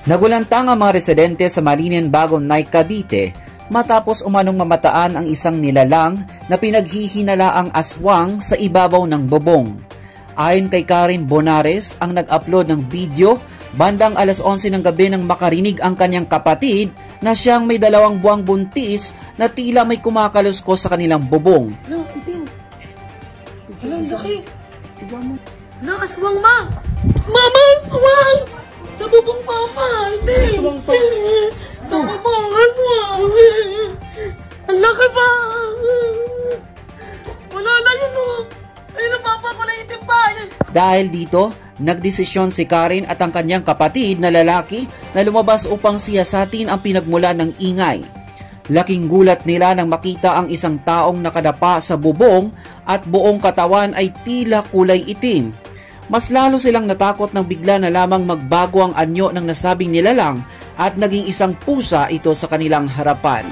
Nagulantang ang mga residente sa Malinen, Bagong Nay, Cavite matapos umanong mamataan ang isang nilalang na pinaghihinalaang aswang sa ibabaw ng bubong. Ayon kay Karen Bonares, ang nag-upload ng video, bandang alas 11 ng gabi nang makarinig ang kanyang kapatid na siyang may 2 buwang buntis na tila may kumakaluskos sa kanilang bubong. No, itim. Ilang laki. No, aswang ma! Mama, aswang! Sa bubong mama! Hindi! Aswang pa! Sa bubong aswang! Ang laki pa! Wala na yun o! Ay, napapa ko na itim pa! Dahil dito, nagdesisyon si Karen at ang kanyang kapatid na lalaki na lumabas upang siyasatin ang pinagmula ng ingay. Laking gulat nila nang makita ang isang taong nakadapa sa bubong at buong katawan ay tila kulay itim. Mas lalo silang natakot nang bigla na lamang magbago ang anyo ng nasabing nilalang at naging isang pusa ito sa kanilang harapan.